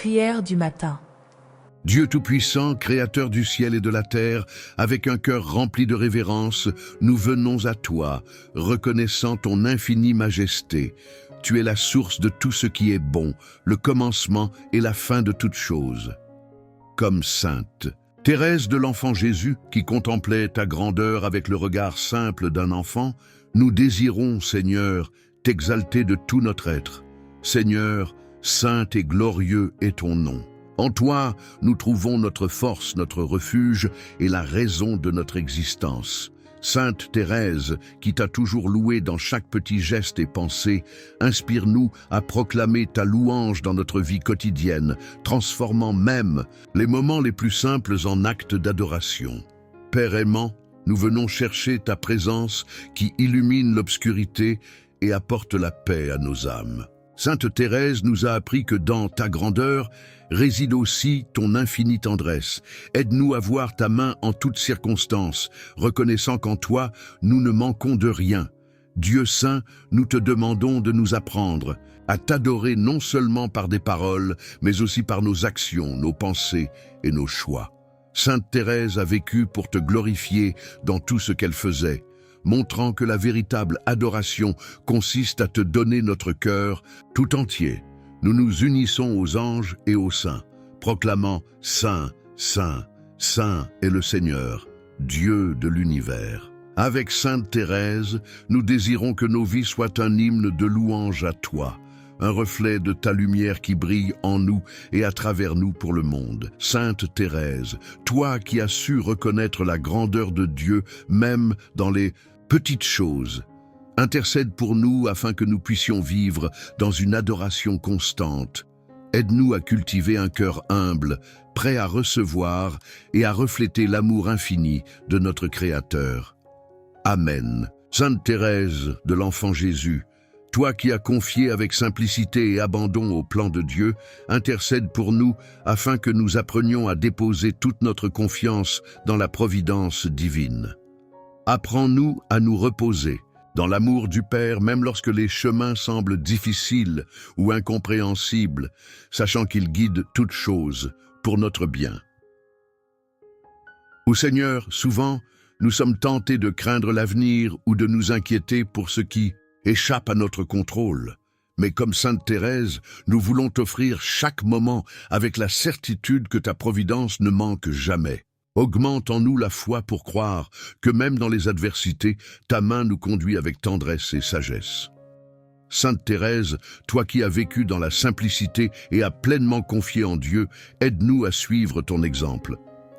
Prière du matin. Dieu Tout-Puissant, Créateur du ciel et de la terre, avec un cœur rempli de révérence, nous venons à toi, reconnaissant ton infinie majesté. Tu es la source de tout ce qui est bon, le commencement et la fin de toute chose. Comme sainte, Thérèse de l'enfant Jésus, qui contemplait ta grandeur avec le regard simple d'un enfant, nous désirons, Seigneur, t'exalter de tout notre être. Seigneur, saint et glorieux est ton nom. En toi, nous trouvons notre force, notre refuge et la raison de notre existence. Sainte Thérèse, qui t'a toujours loué dans chaque petit geste et pensée, inspire-nous à proclamer ta louange dans notre vie quotidienne, transformant même les moments les plus simples en actes d'adoration. Père aimant, nous venons chercher ta présence qui illumine l'obscurité et apporte la paix à nos âmes. Sainte Thérèse nous a appris que dans ta grandeur réside aussi ton infinie tendresse. Aide-nous à voir ta main en toutes circonstances, reconnaissant qu'en toi, nous ne manquons de rien. Dieu saint, nous te demandons de nous apprendre à t'adorer non seulement par des paroles, mais aussi par nos actions, nos pensées et nos choix. Sainte Thérèse a vécu pour te glorifier dans tout ce qu'elle faisait, montrant que la véritable adoration consiste à te donner notre cœur tout entier. Nous nous unissons aux anges et aux saints, proclamant « Saint, Saint, Saint est le Seigneur, Dieu de l'univers ». Avec Sainte Thérèse, nous désirons que nos vies soient un hymne de louange à toi, un reflet de ta lumière qui brille en nous et à travers nous pour le monde. Sainte Thérèse, toi qui as su reconnaître la grandeur de Dieu même dans les petites choses, intercède pour nous afin que nous puissions vivre dans une adoration constante. Aide-nous à cultiver un cœur humble, prêt à recevoir et à refléter l'amour infini de notre Créateur. Amen. Sainte Thérèse de l'enfant Jésus, toi qui as confié avec simplicité et abandon au plan de Dieu, intercède pour nous afin que nous apprenions à déposer toute notre confiance dans la providence divine. Apprends-nous à nous reposer dans l'amour du Père, même lorsque les chemins semblent difficiles ou incompréhensibles, sachant qu'il guide toutes choses pour notre bien. Ô Seigneur, souvent, nous sommes tentés de craindre l'avenir ou de nous inquiéter pour ce qui échappe à notre contrôle. Mais comme Sainte Thérèse, nous voulons t'offrir chaque moment avec la certitude que ta providence ne manque jamais. Augmente en nous la foi pour croire que même dans les adversités, ta main nous conduit avec tendresse et sagesse. Sainte Thérèse, toi qui as vécu dans la simplicité et as pleinement confié en Dieu, aide-nous à suivre ton exemple.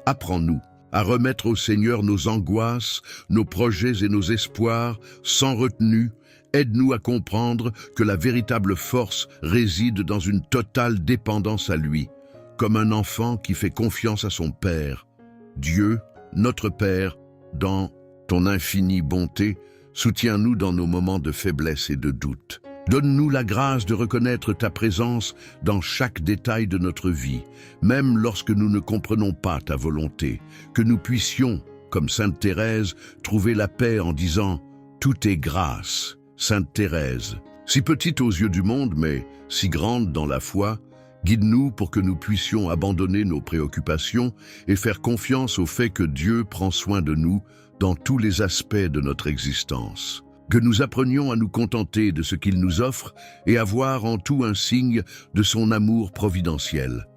Apprends-nous à remettre au Seigneur nos angoisses, nos projets et nos espoirs sans retenue. Aide-nous à comprendre que la véritable force réside dans une totale dépendance à lui, comme un enfant qui fait confiance à son Père. Dieu, notre Père, dans ton infinie bonté, soutiens-nous dans nos moments de faiblesse et de doute. Donne-nous la grâce de reconnaître ta présence dans chaque détail de notre vie, même lorsque nous ne comprenons pas ta volonté, que nous puissions, comme Sainte Thérèse, trouver la paix en disant « Tout est grâce ». Sainte Thérèse, si petite aux yeux du monde, mais si grande dans la foi, guide-nous pour que nous puissions abandonner nos préoccupations et faire confiance au fait que Dieu prend soin de nous dans tous les aspects de notre existence. Que nous apprenions à nous contenter de ce qu'il nous offre et à voir en tout un signe de son amour providentiel.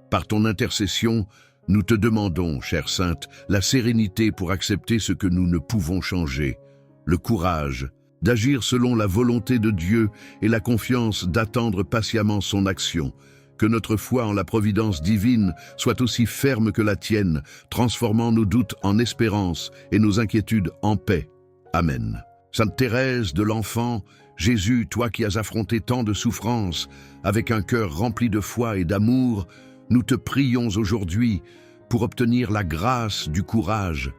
Par ton intercession, nous te demandons, chère Sainte, la sérénité pour accepter ce que nous ne pouvons changer, le courage d'agir selon la volonté de Dieu et la confiance d'attendre patiemment son action. Que notre foi en la providence divine soit aussi ferme que la tienne, transformant nos doutes en espérance et nos inquiétudes en paix. Amen. Sainte Thérèse de l'enfant Jésus, toi qui as affronté tant de souffrances, avec un cœur rempli de foi et d'amour, nous te prions aujourd'hui pour obtenir la grâce du courage.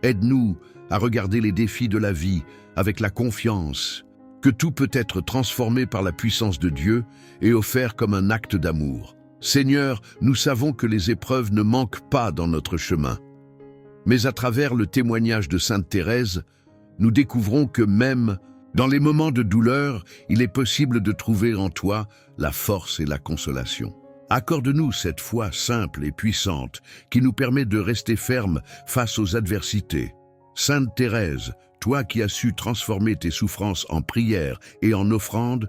Aide-nous à regarder les défis de la vie avec la confiance que tout peut être transformé par la puissance de Dieu et offert comme un acte d'amour. Seigneur, nous savons que les épreuves ne manquent pas dans notre chemin. Mais à travers le témoignage de Sainte Thérèse, nous découvrons que même dans les moments de douleur, il est possible de trouver en toi la force et la consolation. Accorde-nous cette foi simple et puissante qui nous permet de rester fermes face aux adversités. Sainte Thérèse, toi qui as su transformer tes souffrances en prières et en offrandes,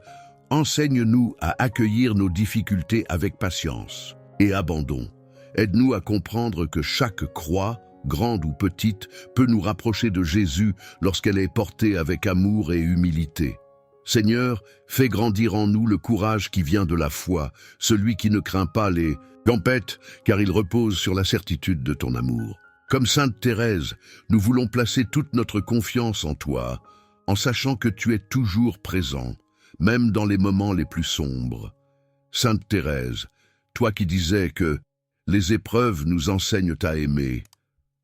enseigne-nous à accueillir nos difficultés avec patience et abandon. Aide-nous à comprendre que chaque croix, grande ou petite, peut nous rapprocher de Jésus lorsqu'elle est portée avec amour et humilité. Seigneur, fais grandir en nous le courage qui vient de la foi, celui qui ne craint pas les tempêtes, car il repose sur la certitude de ton amour. Comme Sainte Thérèse, nous voulons placer toute notre confiance en toi, en sachant que tu es toujours présent, même dans les moments les plus sombres. Sainte Thérèse, toi qui disais que les épreuves nous enseignent à aimer,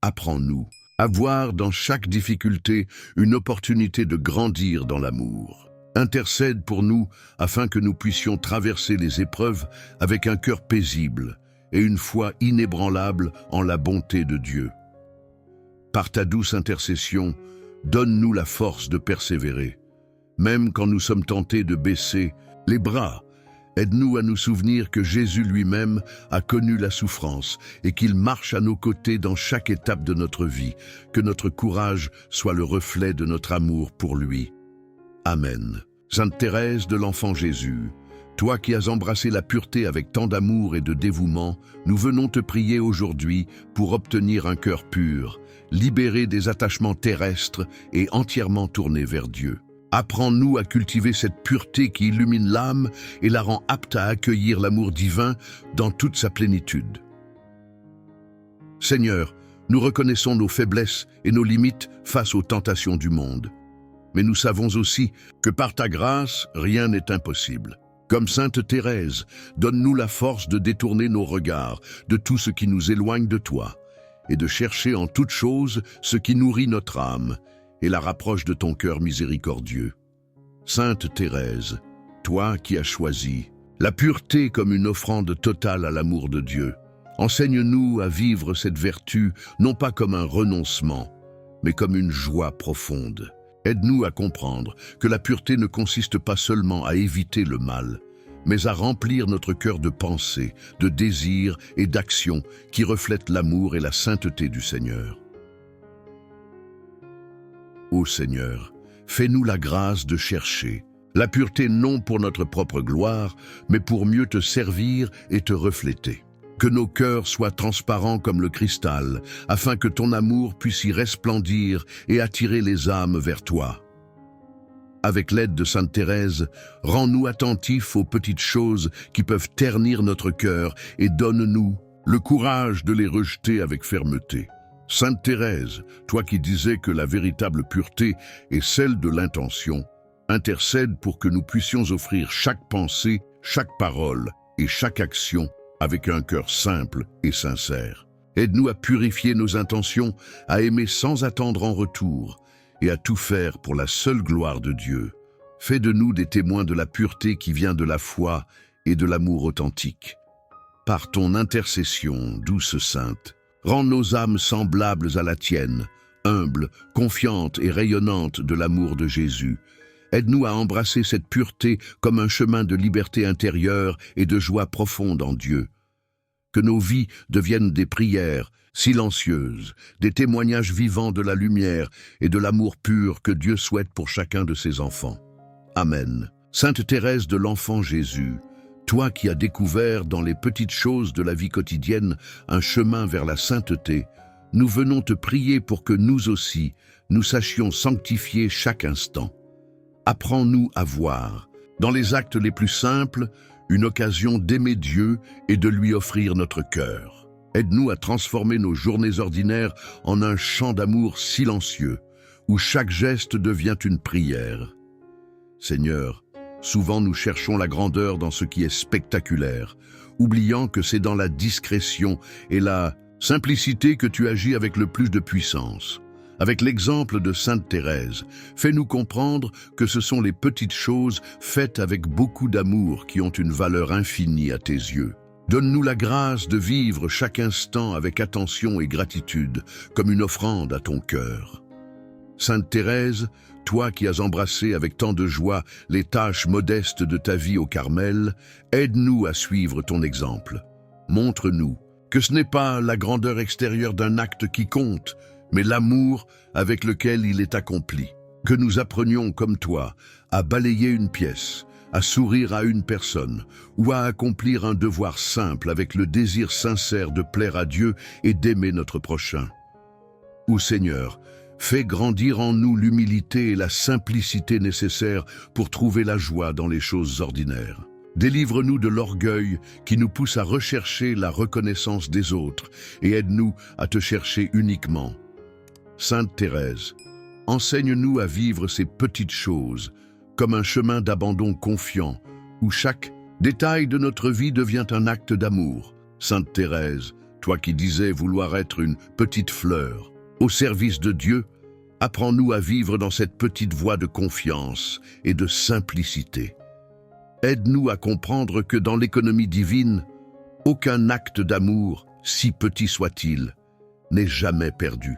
apprends-nous à voir dans chaque difficulté une opportunité de grandir dans l'amour. Intercède pour nous afin que nous puissions traverser les épreuves avec un cœur paisible et une foi inébranlable en la bonté de Dieu. Par ta douce intercession, donne-nous la force de persévérer. Même quand nous sommes tentés de baisser les bras, aide-nous à nous souvenir que Jésus lui-même a connu la souffrance et qu'il marche à nos côtés dans chaque étape de notre vie, que notre courage soit le reflet de notre amour pour lui. Amen. Sainte Thérèse de l'Enfant Jésus, toi qui as embrassé la pureté avec tant d'amour et de dévouement, nous venons te prier aujourd'hui pour obtenir un cœur pur, libéré des attachements terrestres et entièrement tourné vers Dieu. Apprends-nous à cultiver cette pureté qui illumine l'âme et la rend apte à accueillir l'amour divin dans toute sa plénitude. Seigneur, nous reconnaissons nos faiblesses et nos limites face aux tentations du monde. Mais nous savons aussi que par ta grâce, rien n'est impossible. Comme Sainte Thérèse, donne-nous la force de détourner nos regards de tout ce qui nous éloigne de toi et de chercher en toute chose ce qui nourrit notre âme et la rapproche de ton cœur miséricordieux. Sainte Thérèse, toi qui as choisi la pureté comme une offrande totale à l'amour de Dieu, enseigne-nous à vivre cette vertu non pas comme un renoncement, mais comme une joie profonde. Aide-nous à comprendre que la pureté ne consiste pas seulement à éviter le mal, mais à remplir notre cœur de pensées, de désirs et d'actions qui reflètent l'amour et la sainteté du Seigneur. Ô Seigneur, fais-nous la grâce de chercher la pureté non pour notre propre gloire, mais pour mieux te servir et te refléter. Que nos cœurs soient transparents comme le cristal, afin que ton amour puisse y resplendir et attirer les âmes vers toi. Avec l'aide de Sainte Thérèse, rends-nous attentifs aux petites choses qui peuvent ternir notre cœur et donne-nous le courage de les rejeter avec fermeté. Sainte Thérèse, toi qui disais que la véritable pureté est celle de l'intention, intercède pour que nous puissions offrir chaque pensée, chaque parole et chaque action avec un cœur simple et sincère. Aide-nous à purifier nos intentions, à aimer sans attendre en retour et à tout faire pour la seule gloire de Dieu. Fais de nous des témoins de la pureté qui vient de la foi et de l'amour authentique. Par ton intercession, douce Sainte, rends nos âmes semblables à la tienne, humbles, confiantes et rayonnantes de l'amour de Jésus. Aide-nous à embrasser cette pureté comme un chemin de liberté intérieure et de joie profonde en Dieu. Que nos vies deviennent des prières silencieuses, des témoignages vivants de la lumière et de l'amour pur que Dieu souhaite pour chacun de ses enfants. Amen. Sainte Thérèse de l'Enfant Jésus, toi qui as découvert dans les petites choses de la vie quotidienne un chemin vers la sainteté, nous venons te prier pour que nous aussi, nous sachions sanctifier chaque instant. Apprends-nous à voir, dans les actes les plus simples, une occasion d'aimer Dieu et de lui offrir notre cœur. Aide-nous à transformer nos journées ordinaires en un chant d'amour silencieux, où chaque geste devient une prière. Seigneur, souvent nous cherchons la grandeur dans ce qui est spectaculaire, oubliant que c'est dans la discrétion et la simplicité que tu agis avec le plus de puissance. Avec l'exemple de Sainte Thérèse, fais-nous comprendre que ce sont les petites choses faites avec beaucoup d'amour qui ont une valeur infinie à tes yeux. Donne-nous la grâce de vivre chaque instant avec attention et gratitude, comme une offrande à ton cœur. Sainte Thérèse, toi qui as embrassé avec tant de joie les tâches modestes de ta vie au Carmel, aide-nous à suivre ton exemple. Montre-nous que ce n'est pas la grandeur extérieure d'un acte qui compte, mais l'amour avec lequel il est accompli. Que nous apprenions comme toi à balayer une pièce, à sourire à une personne ou à accomplir un devoir simple avec le désir sincère de plaire à Dieu et d'aimer notre prochain. Ô Seigneur, fais grandir en nous l'humilité et la simplicité nécessaires pour trouver la joie dans les choses ordinaires. Délivre-nous de l'orgueil qui nous pousse à rechercher la reconnaissance des autres et aide-nous à te chercher uniquement. Sainte Thérèse, enseigne-nous à vivre ces petites choses comme un chemin d'abandon confiant où chaque détail de notre vie devient un acte d'amour. Sainte Thérèse, toi qui disais vouloir être une petite fleur au service de Dieu, apprends-nous à vivre dans cette petite voie de confiance et de simplicité. Aide-nous à comprendre que dans l'économie divine, aucun acte d'amour, si petit soit-il, n'est jamais perdu.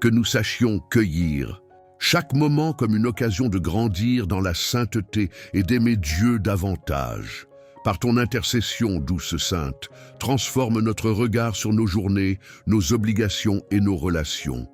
Que nous sachions cueillir chaque moment comme une occasion de grandir dans la sainteté et d'aimer Dieu davantage. Par ton intercession, douce Sainte, transforme notre regard sur nos journées, nos obligations et nos relations.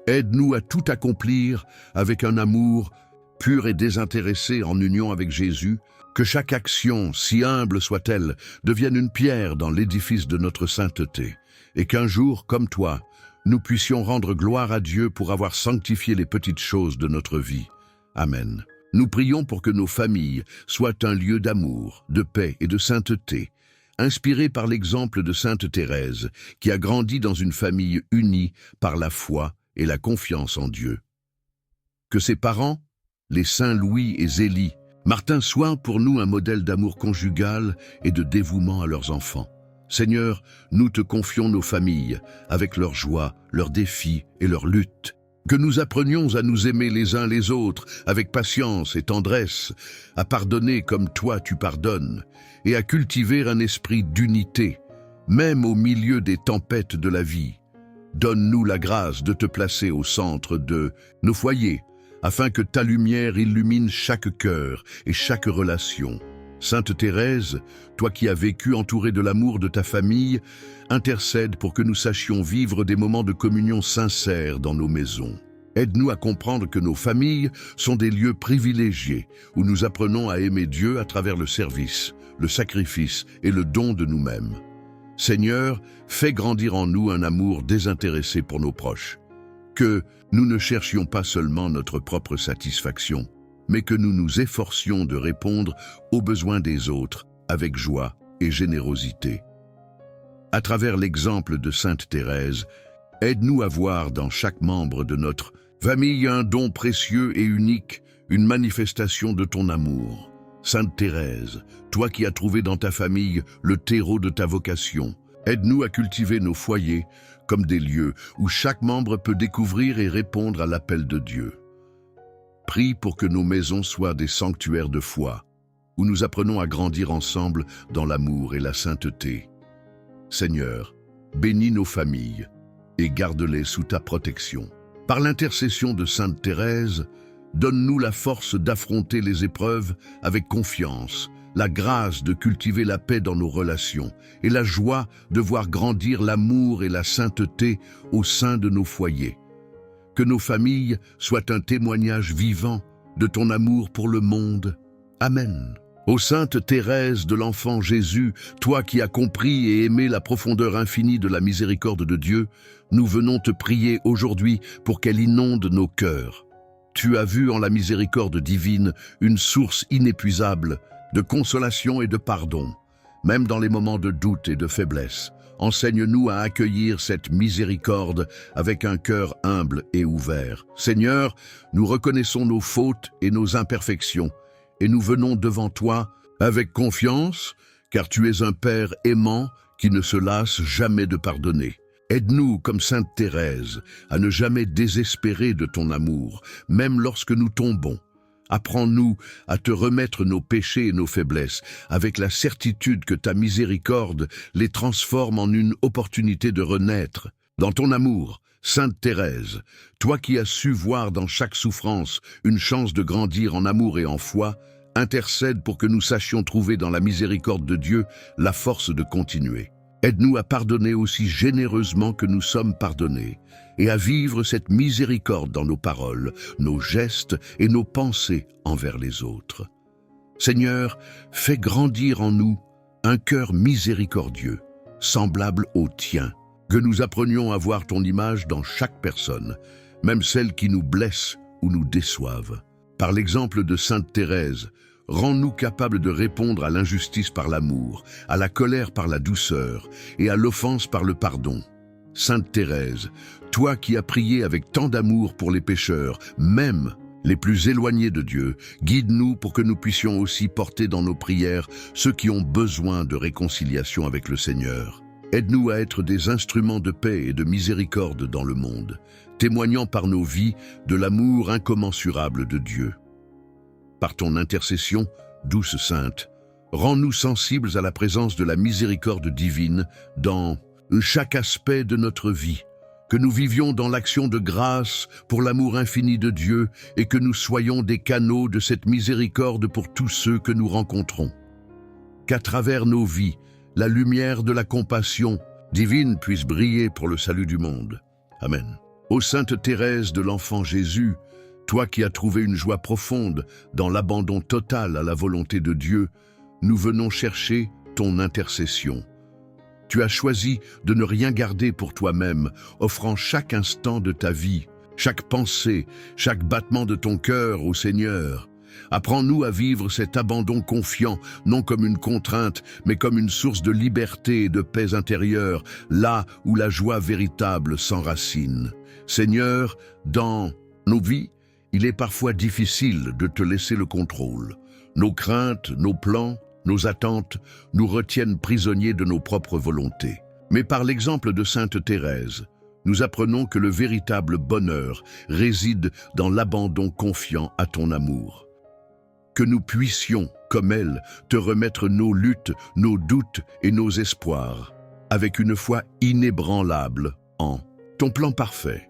Aide-nous à tout accomplir avec un amour pur et désintéressé en union avec Jésus, que chaque action, si humble soit-elle, devienne une pierre dans l'édifice de notre sainteté, et qu'un jour, comme toi, nous puissions rendre gloire à Dieu pour avoir sanctifié les petites choses de notre vie. Amen. Nous prions pour que nos familles soient un lieu d'amour, de paix et de sainteté, inspirés par l'exemple de Sainte Thérèse, qui a grandi dans une famille unie par la foi et la confiance en Dieu. Que ses parents, les saints Louis et Zélie, Martin, soient pour nous un modèle d'amour conjugal et de dévouement à leurs enfants. Seigneur, nous te confions nos familles, avec leurs joies, leurs défis et leurs luttes. Que nous apprenions à nous aimer les uns les autres, avec patience et tendresse, à pardonner comme toi tu pardonnes, et à cultiver un esprit d'unité, même au milieu des tempêtes de la vie. Donne-nous la grâce de te placer au centre de nos foyers, afin que ta lumière illumine chaque cœur et chaque relation. Sainte Thérèse, toi qui as vécu entourée de l'amour de ta famille, intercède pour que nous sachions vivre des moments de communion sincères dans nos maisons. Aide-nous à comprendre que nos familles sont des lieux privilégiés où nous apprenons à aimer Dieu à travers le service, le sacrifice et le don de nous-mêmes. Seigneur, fais grandir en nous un amour désintéressé pour nos proches. Que nous ne cherchions pas seulement notre propre satisfaction, mais que nous nous efforcions de répondre aux besoins des autres avec joie et générosité. À travers l'exemple de Sainte Thérèse, aide-nous à voir dans chaque membre de notre famille un don précieux et unique, une manifestation de ton amour. Sainte Thérèse, toi qui as trouvé dans ta famille le terreau de ta vocation, aide-nous à cultiver nos foyers comme des lieux où chaque membre peut découvrir et répondre à l'appel de Dieu. Prie pour que nos maisons soient des sanctuaires de foi, où nous apprenons à grandir ensemble dans l'amour et la sainteté. Seigneur, bénis nos familles et garde-les sous ta protection. Par l'intercession de Sainte Thérèse, donne-nous la force d'affronter les épreuves avec confiance, la grâce de cultiver la paix dans nos relations et la joie de voir grandir l'amour et la sainteté au sein de nos foyers. Que nos familles soient un témoignage vivant de ton amour pour le monde. Amen. Ô Sainte Thérèse de l'Enfant Jésus, toi qui as compris et aimé la profondeur infinie de la miséricorde de Dieu, nous venons te prier aujourd'hui pour qu'elle inonde nos cœurs. Tu as vu en la miséricorde divine une source inépuisable de consolation et de pardon, même dans les moments de doute et de faiblesse. Enseigne-nous à accueillir cette miséricorde avec un cœur humble et ouvert. Seigneur, nous reconnaissons nos fautes et nos imperfections, et nous venons devant toi avec confiance, car tu es un Père aimant qui ne se lasse jamais de pardonner. Aide-nous, comme Sainte Thérèse, à ne jamais désespérer de ton amour, même lorsque nous tombons. Apprends-nous à te remettre nos péchés et nos faiblesses, avec la certitude que ta miséricorde les transforme en une opportunité de renaître. Dans ton amour, Sainte Thérèse, toi qui as su voir dans chaque souffrance une chance de grandir en amour et en foi, intercède pour que nous sachions trouver dans la miséricorde de Dieu la force de continuer. Aide-nous à pardonner aussi généreusement que nous sommes pardonnés, et à vivre cette miséricorde dans nos paroles, nos gestes et nos pensées envers les autres. Seigneur, fais grandir en nous un cœur miséricordieux, semblable au tien, que nous apprenions à voir ton image dans chaque personne, même celles qui nous blessent ou nous déçoivent. Par l'exemple de Sainte Thérèse, rends-nous capables de répondre à l'injustice par l'amour, à la colère par la douceur et à l'offense par le pardon. Sainte Thérèse, toi qui as prié avec tant d'amour pour les pécheurs, même les plus éloignés de Dieu, guide-nous pour que nous puissions aussi porter dans nos prières ceux qui ont besoin de réconciliation avec le Seigneur. Aide-nous à être des instruments de paix et de miséricorde dans le monde, témoignant par nos vies de l'amour incommensurable de Dieu. Par ton intercession, douce Sainte, rends-nous sensibles à la présence de la miséricorde divine dans chaque aspect de notre vie, que nous vivions dans l'action de grâce pour l'amour infini de Dieu et que nous soyons des canaux de cette miséricorde pour tous ceux que nous rencontrons. Qu'à travers nos vies, la lumière de la compassion divine puisse briller pour le salut du monde. Amen. Ô Sainte Thérèse de l'Enfant Jésus, toi qui as trouvé une joie profonde dans l'abandon total à la volonté de Dieu, nous venons chercher ton intercession. Tu as choisi de ne rien garder pour toi-même, offrant chaque instant de ta vie, chaque pensée, chaque battement de ton cœur au Seigneur. Apprends-nous à vivre cet abandon confiant, non comme une contrainte, mais comme une source de liberté et de paix intérieure, là où la joie véritable s'enracine. Seigneur, dans nos vies, il est parfois difficile de te laisser le contrôle. Nos craintes, nos plans, nos attentes nous retiennent prisonniers de nos propres volontés. Mais par l'exemple de Sainte Thérèse, nous apprenons que le véritable bonheur réside dans l'abandon confiant à ton amour. Que nous puissions, comme elle, te remettre nos luttes, nos doutes et nos espoirs, avec une foi inébranlable en ton plan parfait.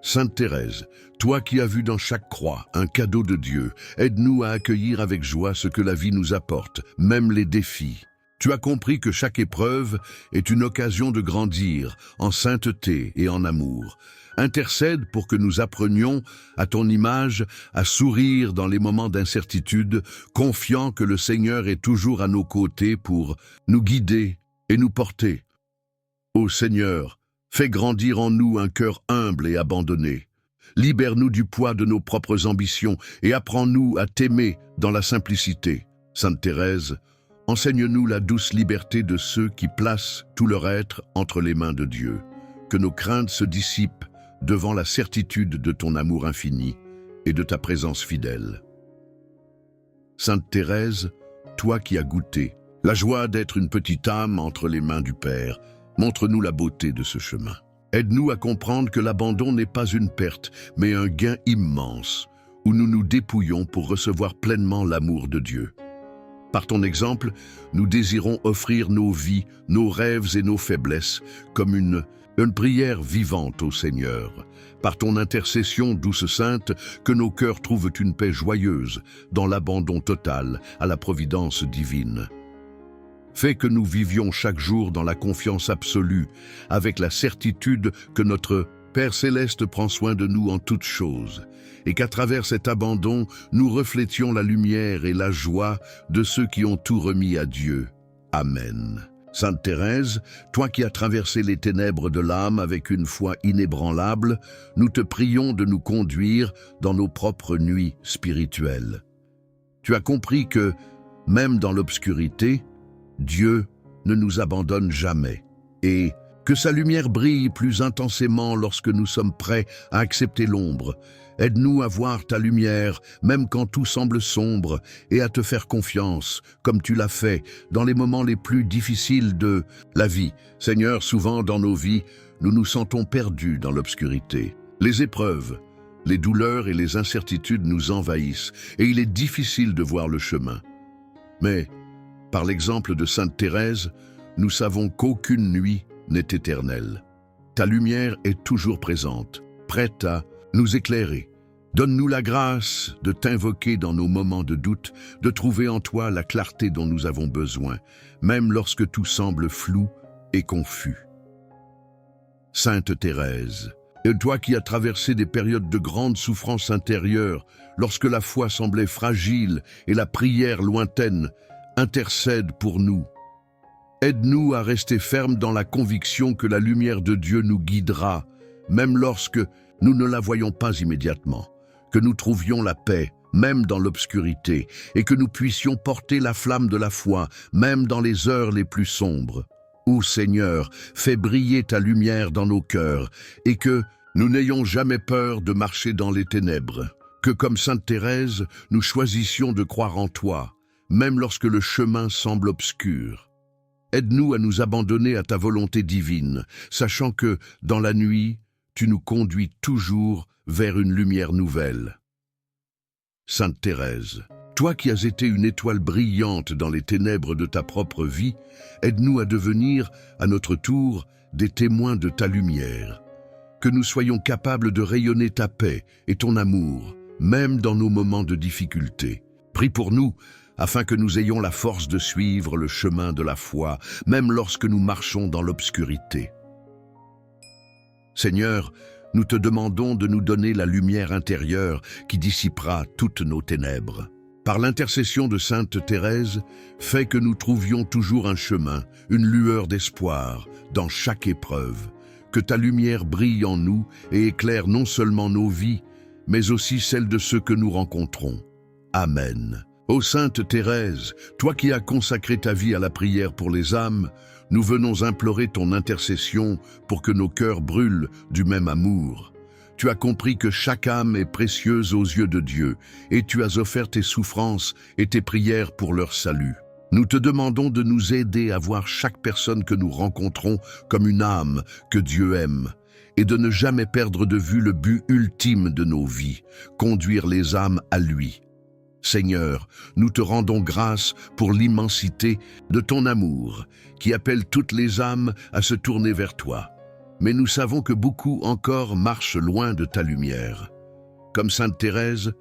Sainte Thérèse, toi qui as vu dans chaque croix un cadeau de Dieu, aide-nous à accueillir avec joie ce que la vie nous apporte, même les défis. Tu as compris que chaque épreuve est une occasion de grandir en sainteté et en amour. Intercède pour que nous apprenions, à ton image, à sourire dans les moments d'incertitude, confiant que le Seigneur est toujours à nos côtés pour nous guider et nous porter. Ô Seigneur, fais grandir en nous un cœur humble et abandonné. Libère-nous du poids de nos propres ambitions et apprends-nous à t'aimer dans la simplicité. Sainte Thérèse, enseigne-nous la douce liberté de ceux qui placent tout leur être entre les mains de Dieu. Que nos craintes se dissipent devant la certitude de ton amour infini et de ta présence fidèle. Sainte Thérèse, toi qui as goûté la joie d'être une petite âme entre les mains du Père, montre-nous la beauté de ce chemin. Aide-nous à comprendre que l'abandon n'est pas une perte, mais un gain immense, où nous nous dépouillons pour recevoir pleinement l'amour de Dieu. Par ton exemple, nous désirons offrir nos vies, nos rêves et nos faiblesses comme une prière vivante au Seigneur. Par ton intercession, douce Sainte, que nos cœurs trouvent une paix joyeuse dans l'abandon total à la providence divine. Fais que nous vivions chaque jour dans la confiance absolue, avec la certitude que notre Père Céleste prend soin de nous en toutes choses, et qu'à travers cet abandon, nous reflétions la lumière et la joie de ceux qui ont tout remis à Dieu. Amen. Sainte Thérèse, toi qui as traversé les ténèbres de l'âme avec une foi inébranlable, nous te prions de nous conduire dans nos propres nuits spirituelles. Tu as compris que, même dans l'obscurité, Dieu ne nous abandonne jamais, et que sa lumière brille plus intensément lorsque nous sommes prêts à accepter l'ombre. Aide-nous à voir ta lumière, même quand tout semble sombre, et à te faire confiance, comme tu l'as fait, dans les moments les plus difficiles de la vie. Seigneur, souvent dans nos vies, nous nous sentons perdus dans l'obscurité. Les épreuves, les douleurs et les incertitudes nous envahissent, et il est difficile de voir le chemin. Mais, par l'exemple de Sainte Thérèse, nous savons qu'aucune nuit n'est éternelle. Ta lumière est toujours présente, prête à nous éclairer. Donne-nous la grâce de t'invoquer dans nos moments de doute, de trouver en toi la clarté dont nous avons besoin, même lorsque tout semble flou et confus. Sainte Thérèse, et toi qui as traversé des périodes de grande souffrance intérieure, lorsque la foi semblait fragile et la prière lointaine, intercède pour nous. Aide-nous à rester fermes dans la conviction que la lumière de Dieu nous guidera, même lorsque nous ne la voyons pas immédiatement, que nous trouvions la paix, même dans l'obscurité, et que nous puissions porter la flamme de la foi, même dans les heures les plus sombres. Ô Seigneur, fais briller ta lumière dans nos cœurs, et que nous n'ayons jamais peur de marcher dans les ténèbres. Que comme Sainte Thérèse, nous choisissions de croire en toi, même lorsque le chemin semble obscur. Aide-nous à nous abandonner à ta volonté divine, sachant que, dans la nuit, tu nous conduis toujours vers une lumière nouvelle. Sainte Thérèse, toi qui as été une étoile brillante dans les ténèbres de ta propre vie, aide-nous à devenir, à notre tour, des témoins de ta lumière. Que nous soyons capables de rayonner ta paix et ton amour, même dans nos moments de difficulté. Prie pour nous, afin que nous ayons la force de suivre le chemin de la foi, même lorsque nous marchons dans l'obscurité. Seigneur, nous te demandons de nous donner la lumière intérieure qui dissipera toutes nos ténèbres. Par l'intercession de Sainte Thérèse, fais que nous trouvions toujours un chemin, une lueur d'espoir dans chaque épreuve. Que ta lumière brille en nous et éclaire non seulement nos vies, mais aussi celles de ceux que nous rencontrons. Amen. Ô Sainte Thérèse, toi qui as consacré ta vie à la prière pour les âmes, nous venons implorer ton intercession pour que nos cœurs brûlent du même amour. Tu as compris que chaque âme est précieuse aux yeux de Dieu, et tu as offert tes souffrances et tes prières pour leur salut. Nous te demandons de nous aider à voir chaque personne que nous rencontrons comme une âme que Dieu aime, et de ne jamais perdre de vue le but ultime de nos vies, conduire les âmes à lui. Seigneur, nous te rendons grâce pour l'immensité de ton amour, qui appelle toutes les âmes à se tourner vers toi. Mais nous savons que beaucoup encore marchent loin de ta lumière. Comme Sainte Thérèse,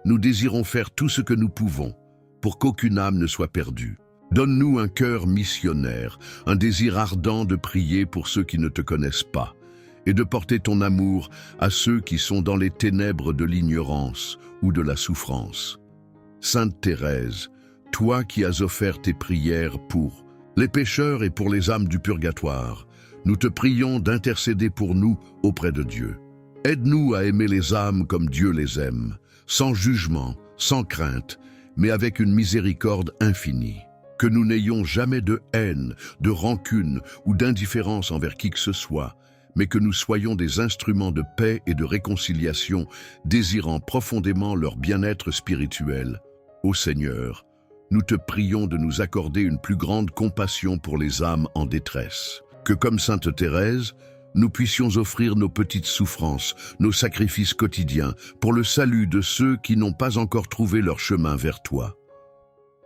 nous désirons faire tout ce que nous pouvons pour qu'aucune âme ne soit perdue. Donne-nous un cœur missionnaire, un désir ardent de prier pour ceux qui ne te connaissent pas, et de porter ton amour à ceux qui sont dans les ténèbres de l'ignorance ou de la souffrance. Sainte Thérèse, toi qui as offert tes prières pour les pécheurs et pour les âmes du purgatoire, nous te prions d'intercéder pour nous auprès de Dieu. Aide-nous à aimer les âmes comme Dieu les aime, sans jugement, sans crainte, mais avec une miséricorde infinie. Que nous n'ayons jamais de haine, de rancune ou d'indifférence envers qui que ce soit, mais que nous soyons des instruments de paix et de réconciliation, désirant profondément leur bien-être spirituel. Ô Seigneur, nous te prions de nous accorder une plus grande compassion pour les âmes en détresse. Que comme Sainte Thérèse, nous puissions offrir nos petites souffrances, nos sacrifices quotidiens, pour le salut de ceux qui n'ont pas encore trouvé leur chemin vers toi.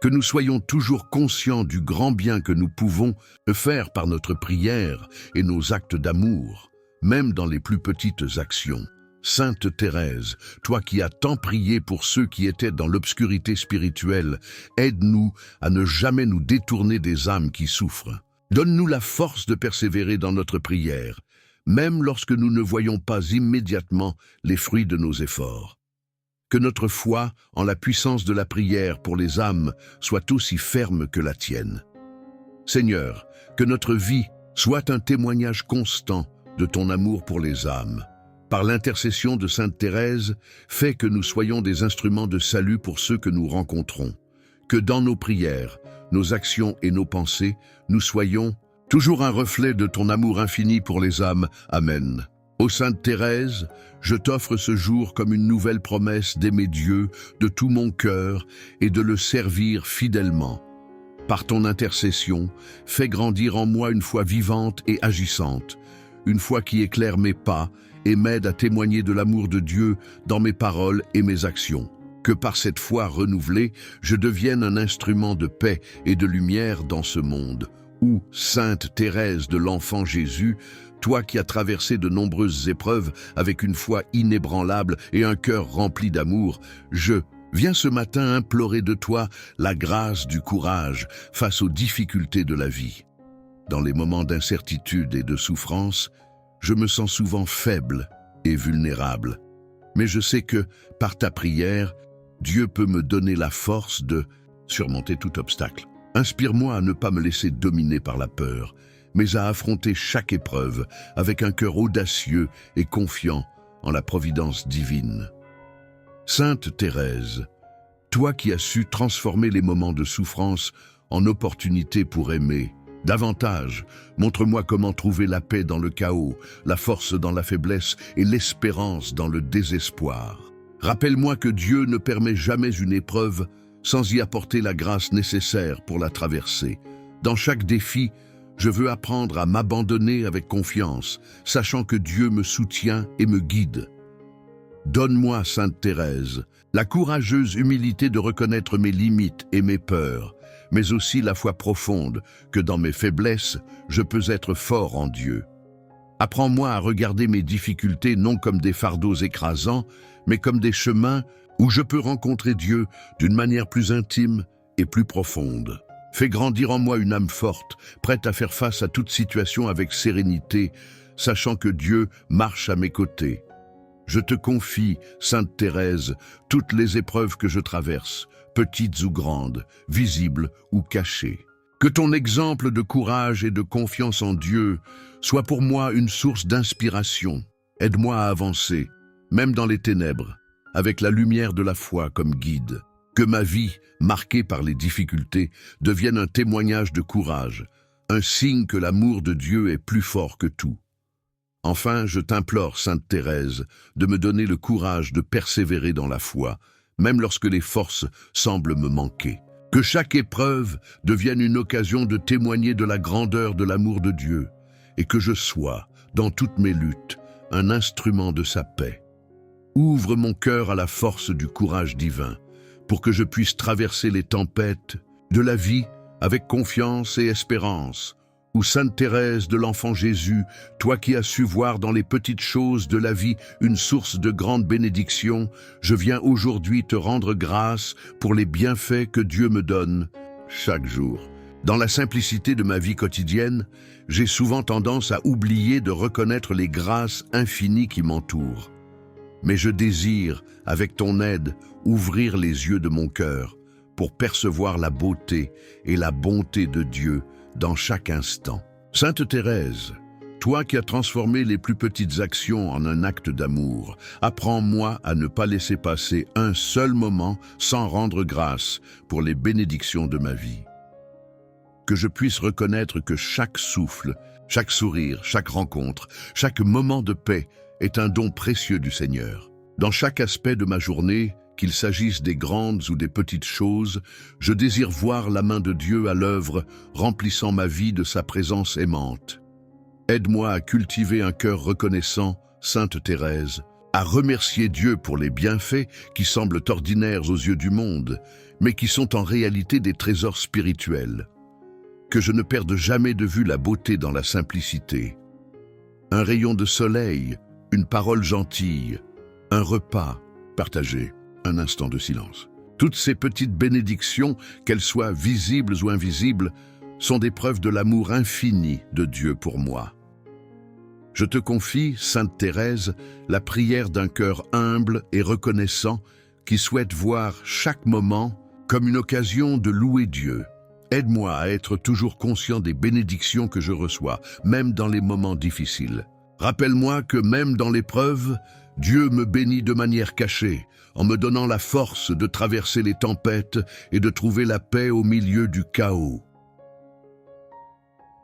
Que nous soyons toujours conscients du grand bien que nous pouvons faire par notre prière et nos actes d'amour, même dans les plus petites actions. Sainte Thérèse, toi qui as tant prié pour ceux qui étaient dans l'obscurité spirituelle, aide-nous à ne jamais nous détourner des âmes qui souffrent. Donne-nous la force de persévérer dans notre prière, même lorsque nous ne voyons pas immédiatement les fruits de nos efforts. Que notre foi en la puissance de la prière pour les âmes soit aussi ferme que la tienne. Seigneur, que notre vie soit un témoignage constant de ton amour pour les âmes. Par l'intercession de Sainte Thérèse, fais que nous soyons des instruments de salut pour ceux que nous rencontrons. Que dans nos prières, nos actions et nos pensées, nous soyons toujours un reflet de ton amour infini pour les âmes. Amen. Ô Sainte Thérèse, je t'offre ce jour comme une nouvelle promesse d'aimer Dieu de tout mon cœur et de le servir fidèlement. Par ton intercession, fais grandir en moi une foi vivante et agissante, une foi qui éclaire mes pas et m'aide à témoigner de l'amour de Dieu dans mes paroles et mes actions. Que par cette foi renouvelée, je devienne un instrument de paix et de lumière dans ce monde, où, Sainte Thérèse de l'Enfant Jésus, toi qui as traversé de nombreuses épreuves avec une foi inébranlable et un cœur rempli d'amour, je viens ce matin implorer de toi la grâce du courage face aux difficultés de la vie. Dans les moments d'incertitude et de souffrance, je me sens souvent faible et vulnérable. Mais je sais que, par ta prière, Dieu peut me donner la force de surmonter tout obstacle. Inspire-moi à ne pas me laisser dominer par la peur, mais à affronter chaque épreuve avec un cœur audacieux et confiant en la providence divine. Sainte Thérèse, toi qui as su transformer les moments de souffrance en opportunités pour aimer davantage, montre-moi comment trouver la paix dans le chaos, la force dans la faiblesse et l'espérance dans le désespoir. Rappelle-moi que Dieu ne permet jamais une épreuve sans y apporter la grâce nécessaire pour la traverser. Dans chaque défi, je veux apprendre à m'abandonner avec confiance, sachant que Dieu me soutient et me guide. Donne-moi, Sainte Thérèse, la courageuse humilité de reconnaître mes limites et mes peurs, mais aussi la foi profonde que dans mes faiblesses, je peux être fort en Dieu. Apprends-moi à regarder mes difficultés non comme des fardeaux écrasants, mais comme des chemins où je peux rencontrer Dieu d'une manière plus intime et plus profonde. Fais grandir en moi une âme forte, prête à faire face à toute situation avec sérénité, sachant que Dieu marche à mes côtés. Je te confie, Sainte Thérèse, toutes les épreuves que je traverse, petites ou grandes, visibles ou cachées. Que ton exemple de courage et de confiance en Dieu soit pour moi une source d'inspiration. Aide-moi à avancer, même dans les ténèbres, avec la lumière de la foi comme guide. Que ma vie, marquée par les difficultés, devienne un témoignage de courage, un signe que l'amour de Dieu est plus fort que tout. Enfin, je t'implore, Sainte Thérèse, de me donner le courage de persévérer dans la foi, même lorsque les forces semblent me manquer. Que chaque épreuve devienne une occasion de témoigner de la grandeur de l'amour de Dieu, et que je sois, dans toutes mes luttes, un instrument de sa paix. Ouvre mon cœur à la force du courage divin, pour que je puisse traverser les tempêtes de la vie avec confiance et espérance. Ou Sainte Thérèse de l'Enfant Jésus, toi qui as su voir dans les petites choses de la vie une source de grande bénédiction, je viens aujourd'hui te rendre grâce pour les bienfaits que Dieu me donne chaque jour. Dans la simplicité de ma vie quotidienne, j'ai souvent tendance à oublier de reconnaître les grâces infinies qui m'entourent. Mais je désire, avec ton aide, ouvrir les yeux de mon cœur pour percevoir la beauté et la bonté de Dieu dans chaque instant. Sainte Thérèse, toi qui as transformé les plus petites actions en un acte d'amour, apprends-moi à ne pas laisser passer un seul moment sans rendre grâce pour les bénédictions de ma vie. Que je puisse reconnaître que chaque souffle, chaque sourire, chaque rencontre, chaque moment de paix est un don précieux du Seigneur. Dans chaque aspect de ma journée, qu'il s'agisse des grandes ou des petites choses, je désire voir la main de Dieu à l'œuvre, remplissant ma vie de sa présence aimante. Aide-moi à cultiver un cœur reconnaissant, Sainte Thérèse, à remercier Dieu pour les bienfaits qui semblent ordinaires aux yeux du monde, mais qui sont en réalité des trésors spirituels. Que je ne perde jamais de vue la beauté dans la simplicité. Un rayon de soleil, une parole gentille, un repas partagé, un instant de silence. Toutes ces petites bénédictions, qu'elles soient visibles ou invisibles, sont des preuves de l'amour infini de Dieu pour moi. Je te confie, Sainte Thérèse, la prière d'un cœur humble et reconnaissant qui souhaite voir chaque moment comme une occasion de louer Dieu. Aide-moi à être toujours conscient des bénédictions que je reçois, même dans les moments difficiles. Rappelle-moi que même dans l'épreuve, Dieu me bénit de manière cachée, en me donnant la force de traverser les tempêtes et de trouver la paix au milieu du chaos.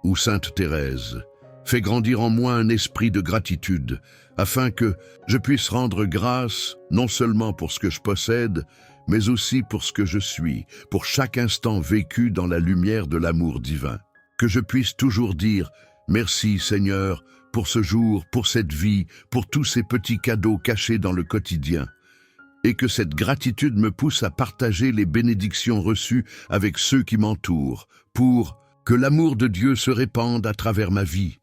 Ou Sainte Thérèse, fais grandir en moi un esprit de gratitude, afin que je puisse rendre grâce non seulement pour ce que je possède, mais aussi pour ce que je suis, pour chaque instant vécu dans la lumière de l'amour divin. Que je puisse toujours dire « Merci Seigneur » pour ce jour, pour cette vie, pour tous ces petits cadeaux cachés dans le quotidien. Et que cette gratitude me pousse à partager les bénédictions reçues avec ceux qui m'entourent, pour que l'amour de Dieu se répande à travers ma vie.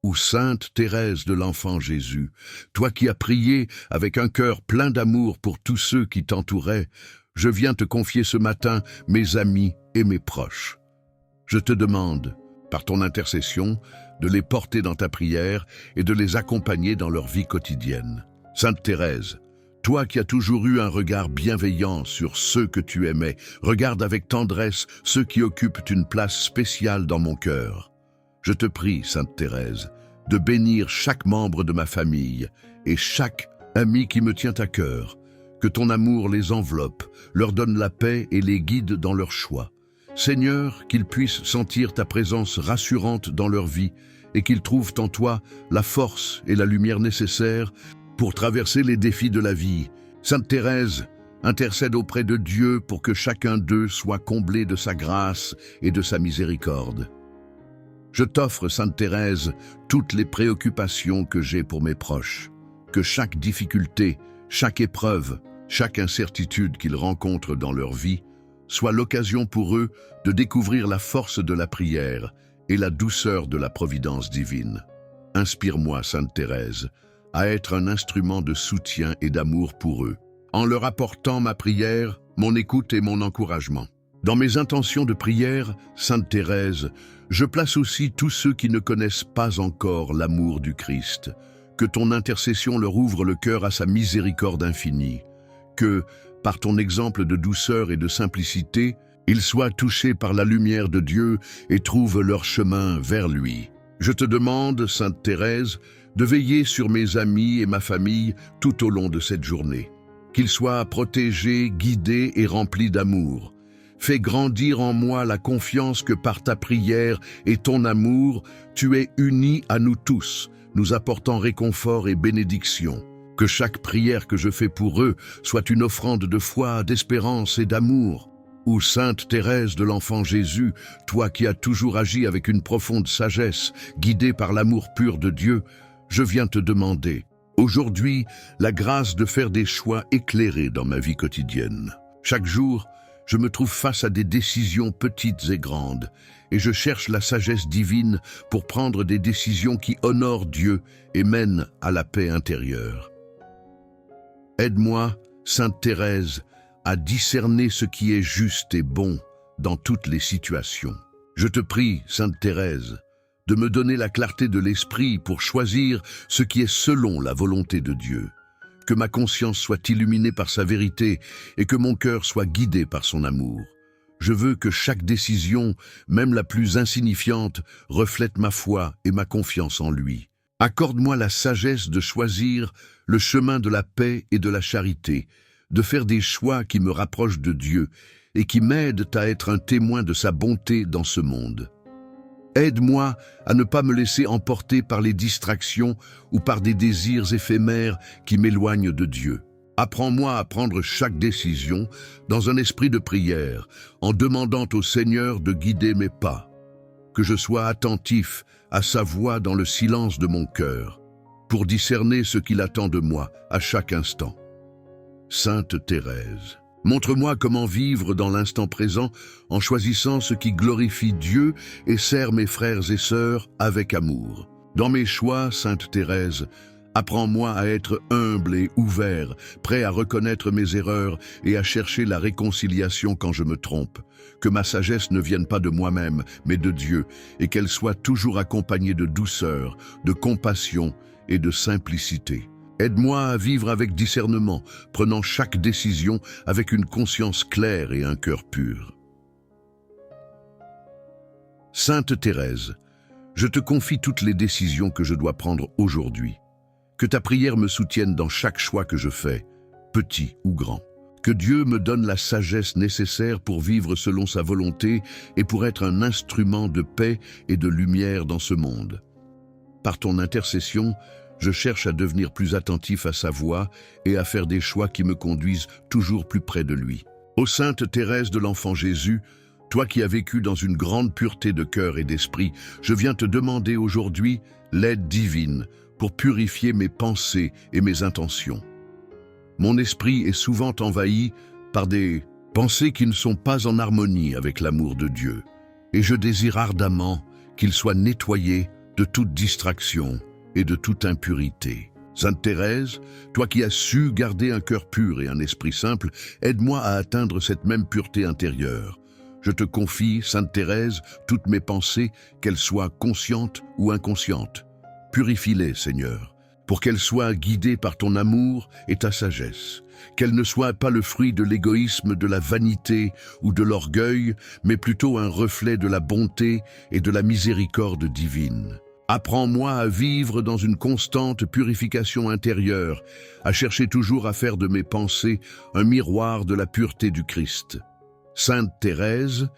Ou Sainte Thérèse de l'Enfant Jésus, toi qui as prié avec un cœur plein d'amour pour tous ceux qui t'entouraient, je viens te confier ce matin mes amis et mes proches. Je te demande, par ton intercession, de les porter dans ta prière et de les accompagner dans leur vie quotidienne. Sainte Thérèse, toi qui as toujours eu un regard bienveillant sur ceux que tu aimais, regarde avec tendresse ceux qui occupent une place spéciale dans mon cœur. Je te prie, Sainte Thérèse, de bénir chaque membre de ma famille et chaque ami qui me tient à cœur, que ton amour les enveloppe, leur donne la paix et les guide dans leurs choix. Seigneur, qu'ils puissent sentir ta présence rassurante dans leur vie et qu'ils trouvent en toi la force et la lumière nécessaires pour traverser les défis de la vie. Sainte Thérèse, intercède auprès de Dieu pour que chacun d'eux soit comblé de sa grâce et de sa miséricorde. Je t'offre, Sainte Thérèse, toutes les préoccupations que j'ai pour mes proches, que chaque difficulté, chaque épreuve, chaque incertitude qu'ils rencontrent dans leur vie soit l'occasion pour eux de découvrir la force de la prière et la douceur de la providence divine. Inspire-moi, Sainte Thérèse, à être un instrument de soutien et d'amour pour eux, en leur apportant ma prière, mon écoute et mon encouragement. Dans mes intentions de prière, Sainte Thérèse, je place aussi tous ceux qui ne connaissent pas encore l'amour du Christ. Que ton intercession leur ouvre le cœur à sa miséricorde infinie. Que, par ton exemple de douceur et de simplicité, ils soient touchés par la lumière de Dieu et trouvent leur chemin vers lui. Je te demande, Sainte Thérèse, de veiller sur mes amis et ma famille tout au long de cette journée. Qu'ils soient protégés, guidés et remplis d'amour. Fais grandir en moi la confiance que par ta prière et ton amour, tu es uni à nous tous, nous apportant réconfort et bénédiction. Que chaque prière que je fais pour eux soit une offrande de foi, d'espérance et d'amour. Ou Sainte Thérèse de l'Enfant Jésus, toi qui as toujours agi avec une profonde sagesse, guidée par l'amour pur de Dieu, je viens te demander, aujourd'hui, la grâce de faire des choix éclairés dans ma vie quotidienne. Chaque jour, je me trouve face à des décisions petites et grandes, et je cherche la sagesse divine pour prendre des décisions qui honorent Dieu et mènent à la paix intérieure. Aide-moi, Sainte Thérèse, à discerner ce qui est juste et bon dans toutes les situations. Je te prie, Sainte Thérèse, de me donner la clarté de l'esprit pour choisir ce qui est selon la volonté de Dieu. Que ma conscience soit illuminée par sa vérité et que mon cœur soit guidé par son amour. Je veux que chaque décision, même la plus insignifiante, reflète ma foi et ma confiance en lui. Accorde-moi la sagesse de choisir le chemin de la paix et de la charité, de faire des choix qui me rapprochent de Dieu et qui m'aident à être un témoin de sa bonté dans ce monde. Aide-moi à ne pas me laisser emporter par les distractions ou par des désirs éphémères qui m'éloignent de Dieu. Apprends-moi à prendre chaque décision dans un esprit de prière, en demandant au Seigneur de guider mes pas. Que je sois attentif à sa voix dans le silence de mon cœur, pour discerner ce qu'il attend de moi à chaque instant. Sainte Thérèse, montre-moi comment vivre dans l'instant présent en choisissant ce qui glorifie Dieu et sert mes frères et sœurs avec amour. Dans mes choix, Sainte Thérèse, apprends-moi à être humble et ouvert, prêt à reconnaître mes erreurs et à chercher la réconciliation quand je me trompe. Que ma sagesse ne vienne pas de moi-même, mais de Dieu, et qu'elle soit toujours accompagnée de douceur, de compassion et de simplicité. Aide-moi à vivre avec discernement, prenant chaque décision avec une conscience claire et un cœur pur. Sainte Thérèse, je te confie toutes les décisions que je dois prendre aujourd'hui. Que ta prière me soutienne dans chaque choix que je fais, petit ou grand. Que Dieu me donne la sagesse nécessaire pour vivre selon sa volonté et pour être un instrument de paix et de lumière dans ce monde. Par ton intercession, je cherche à devenir plus attentif à sa voix et à faire des choix qui me conduisent toujours plus près de lui. Ô Sainte Thérèse de l'Enfant Jésus, toi qui as vécu dans une grande pureté de cœur et d'esprit, je viens te demander aujourd'hui l'aide divine pour purifier mes pensées et mes intentions. Mon esprit est souvent envahi par des pensées qui ne sont pas en harmonie avec l'amour de Dieu, et je désire ardemment qu'il soit nettoyé de toute distraction et de toute impurité. Sainte Thérèse, toi qui as su garder un cœur pur et un esprit simple, aide-moi à atteindre cette même pureté intérieure. Je te confie, Sainte Thérèse, toutes mes pensées, qu'elles soient conscientes ou inconscientes. Purifie-les, Seigneur, pour qu'elles soient guidées par ton amour et ta sagesse. Qu'elles ne soient pas le fruit de l'égoïsme, de la vanité ou de l'orgueil, mais plutôt un reflet de la bonté et de la miséricorde divine. Apprends-moi à vivre dans une constante purification intérieure, à chercher toujours à faire de mes pensées un miroir de la pureté du Christ. Sainte Thérèse,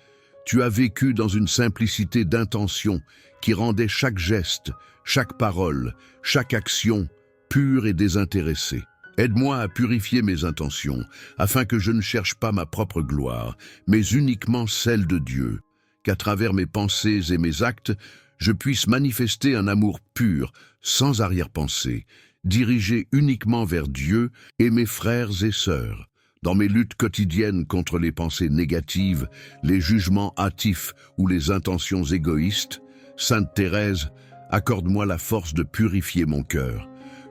tu as vécu dans une simplicité d'intention qui rendait chaque geste, chaque parole, chaque action pure et désintéressée. Aide-moi à purifier mes intentions, afin que je ne cherche pas ma propre gloire, mais uniquement celle de Dieu, qu'à travers mes pensées et mes actes, je puisse manifester un amour pur, sans arrière-pensée, dirigé uniquement vers Dieu et mes frères et sœurs. Dans mes luttes quotidiennes contre les pensées négatives, les jugements hâtifs ou les intentions égoïstes, Sainte Thérèse, accorde-moi la force de purifier mon cœur,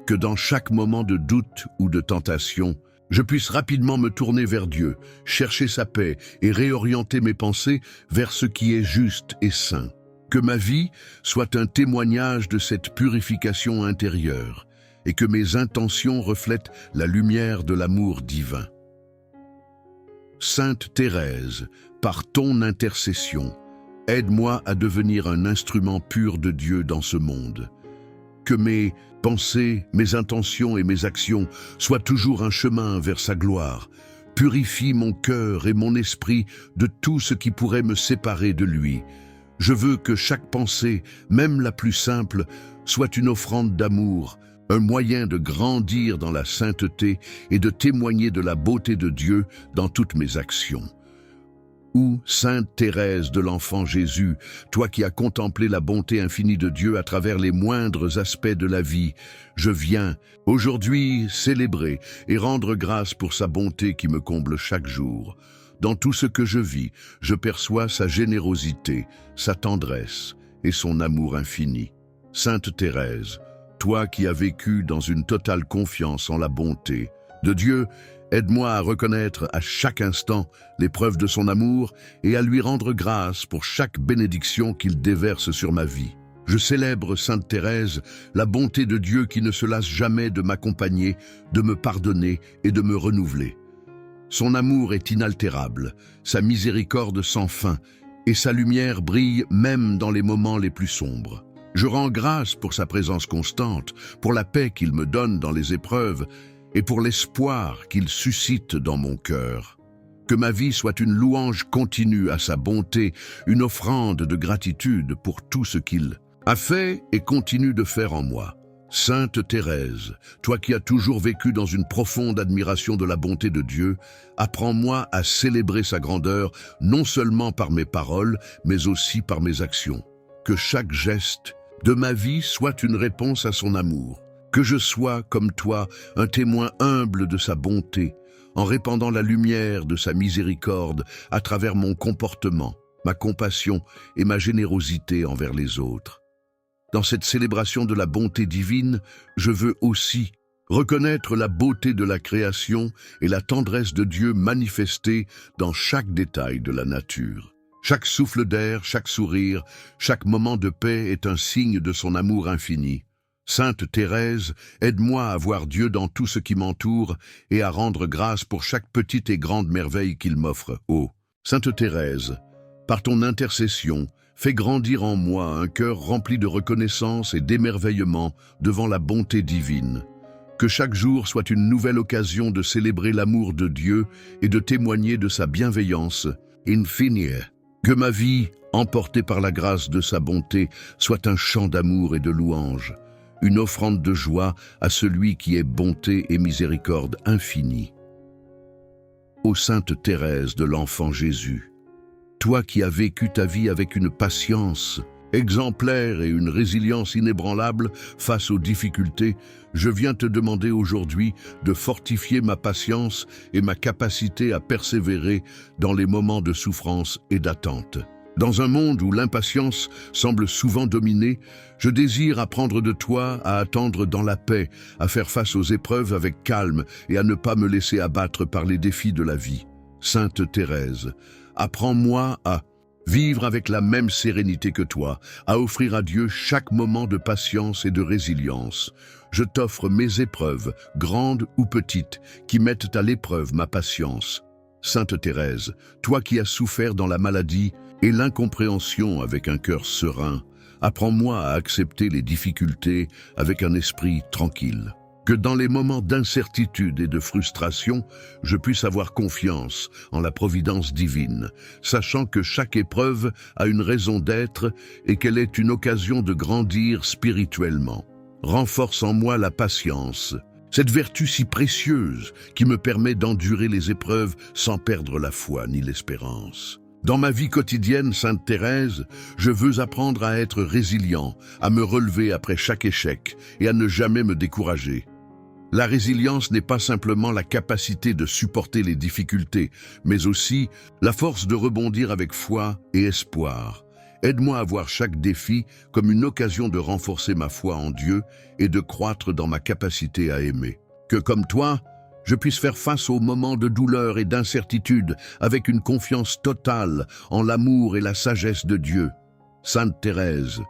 que dans chaque moment de doute ou de tentation, je puisse rapidement me tourner vers Dieu, chercher sa paix et réorienter mes pensées vers ce qui est juste et saint. Que ma vie soit un témoignage de cette purification intérieure et que mes intentions reflètent la lumière de l'amour divin. Sainte Thérèse, par ton intercession, aide-moi à devenir un instrument pur de Dieu dans ce monde. Que mes pensées, mes intentions et mes actions soient toujours un chemin vers sa gloire. Purifie mon cœur et mon esprit de tout ce qui pourrait me séparer de lui. Je veux que chaque pensée, même la plus simple, soit une offrande d'amour, un moyen de grandir dans la sainteté et de témoigner de la beauté de Dieu dans toutes mes actions. Ou, Sainte Thérèse de l'Enfant Jésus, toi qui as contemplé la bonté infinie de Dieu à travers les moindres aspects de la vie, je viens aujourd'hui célébrer et rendre grâce pour sa bonté qui me comble chaque jour. Dans tout ce que je vis, je perçois sa générosité, sa tendresse et son amour infini. Sainte Thérèse, toi qui as vécu dans une totale confiance en la bonté de Dieu, aide-moi à reconnaître à chaque instant les preuves de son amour et à lui rendre grâce pour chaque bénédiction qu'il déverse sur ma vie. Je célèbre, Sainte Thérèse, la bonté de Dieu qui ne se lasse jamais de m'accompagner, de me pardonner et de me renouveler. Son amour est inaltérable, sa miséricorde sans fin, et sa lumière brille même dans les moments les plus sombres. Je rends grâce pour sa présence constante, pour la paix qu'il me donne dans les épreuves, et pour l'espoir qu'il suscite dans mon cœur. Que ma vie soit une louange continue à sa bonté, une offrande de gratitude pour tout ce qu'il a fait et continue de faire en moi. Sainte Thérèse, toi qui as toujours vécu dans une profonde admiration de la bonté de Dieu, apprends-moi à célébrer sa grandeur non seulement par mes paroles, mais aussi par mes actions. Que chaque geste de ma vie soit une réponse à son amour. Que je sois, comme toi, un témoin humble de sa bonté, en répandant la lumière de sa miséricorde à travers mon comportement, ma compassion et ma générosité envers les autres. Dans cette célébration de la bonté divine, je veux aussi reconnaître la beauté de la création et la tendresse de Dieu manifestée dans chaque détail de la nature. Chaque souffle d'air, chaque sourire, chaque moment de paix est un signe de son amour infini. Sainte Thérèse, aide-moi à voir Dieu dans tout ce qui m'entoure et à rendre grâce pour chaque petite et grande merveille qu'il m'offre. Oh, Sainte Thérèse, par ton intercession, fais grandir en moi un cœur rempli de reconnaissance et d'émerveillement devant la bonté divine. Que chaque jour soit une nouvelle occasion de célébrer l'amour de Dieu et de témoigner de sa bienveillance infinie. Que ma vie, emportée par la grâce de sa bonté, soit un chant d'amour et de louange, une offrande de joie à celui qui est bonté et miséricorde infinie. Ô Sainte Thérèse de l'Enfant Jésus, toi qui as vécu ta vie avec une patience exemplaire et une résilience inébranlable face aux difficultés, je viens te demander aujourd'hui de fortifier ma patience et ma capacité à persévérer dans les moments de souffrance et d'attente. Dans un monde où l'impatience semble souvent dominer, je désire apprendre de toi à attendre dans la paix, à faire face aux épreuves avec calme et à ne pas me laisser abattre par les défis de la vie. Sainte Thérèse, apprends-moi à vivre avec la même sérénité que toi, à offrir à Dieu chaque moment de patience et de résilience. Je t'offre mes épreuves, grandes ou petites, qui mettent à l'épreuve ma patience. Sainte Thérèse, toi qui as souffert dans la maladie et l'incompréhension avec un cœur serein, apprends-moi à accepter les difficultés avec un esprit tranquille. Que dans les moments d'incertitude et de frustration, je puisse avoir confiance en la providence divine, sachant que chaque épreuve a une raison d'être et qu'elle est une occasion de grandir spirituellement. Renforce en moi la patience, cette vertu si précieuse qui me permet d'endurer les épreuves sans perdre la foi ni l'espérance. Dans ma vie quotidienne, Sainte Thérèse, je veux apprendre à être résilient, à me relever après chaque échec et à ne jamais me décourager. La résilience n'est pas simplement la capacité de supporter les difficultés, mais aussi la force de rebondir avec foi et espoir. Aide-moi à voir chaque défi comme une occasion de renforcer ma foi en Dieu et de croître dans ma capacité à aimer. Que comme toi, je puisse faire face aux moments de douleur et d'incertitude avec une confiance totale en l'amour et la sagesse de Dieu. Sainte Thérèse,